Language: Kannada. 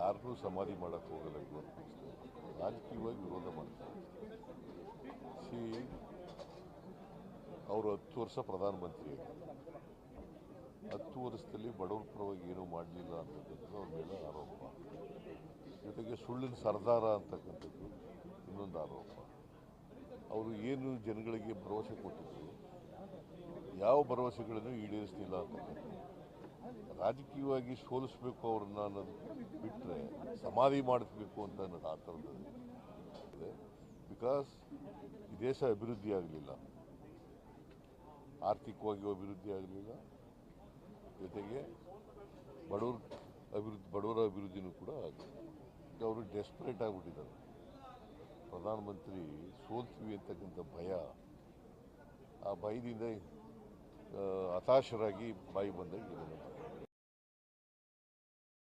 ಯಾರನ್ನೂ ಸಮಾಧಿ ಮಾಡೋಕ್ಕೆ ಹೋಗಲ್ಲ ವಿರೋಧ ಪಕ್ಷದವರು. ರಾಜಕೀಯವಾಗಿ ವಿರೋಧ ಮಾಡ್ತಾರೆ. ಸಿ ಅವರು 10 ವರ್ಷ ಪ್ರಧಾನಮಂತ್ರಿ ಆಗಿದ್ದರು. 10 ವರ್ಷದಲ್ಲಿ ಬಡವರ ಪರವಾಗಿ ಏನೂ ಮಾಡಲಿಲ್ಲ ಅಂತಕ್ಕಂಥದ್ದು ಅವ್ರ ಮೇಲೆ ಆರೋಪ. ಜೊತೆಗೆ ಸುಳ್ಳಿನ ಸರ್ದಾರ ಅಂತಕ್ಕಂಥದ್ದು ಇನ್ನೊಂದು ಆರೋಪ. ಅವರು ಏನು ಜನಗಳಿಗೆ ಭರವಸೆ ಕೊಟ್ಟಿದ್ರು, ಯಾವ ಭರವಸೆಗಳನ್ನು ಈಡೇರಿಸಲಿಲ್ಲ ಅಂತಕ್ಕಂಥದ್ದು. ರಾಜಕೀಯವಾಗಿ ಸೋಲಿಸಬೇಕು ಅವ್ರನ್ನ ಅನ್ನೋದು ಬಿಟ್ಟರೆ ಸಮಾಧಿ ಮಾಡಿಸ್ಬೇಕು ಅಂತ ಅನ್ನೋದು ಆ ಥರದ್ದು. ಬಿಕಾಸ್ ಈ ದೇಶ ಅಭಿವೃದ್ಧಿ ಆಗಲಿಲ್ಲ, ಆರ್ಥಿಕವಾಗಿ ಅಭಿವೃದ್ಧಿ ಆಗಲಿಲ್ಲ, ಜೊತೆಗೆ ಬಡವರ ಅಭಿವೃದ್ಧಿನೂ ಕೂಡ ಆಗಲಿಲ್ಲ. ಅವರು ಡೆಸ್ಪರೇಟ್ ಆಗಿಬಿಟ್ಟಿದ್ದಾರೆ. ಪ್ರಧಾನಮಂತ್ರಿ ಸೋಲ್ತೀವಿ ಅಂತಕ್ಕಂಥ ಭಯ, ಆ ಭಯದಿಂದ ಹತಾಶರಾಗಿ ಬಾಯಿ ಬಂದಾಗ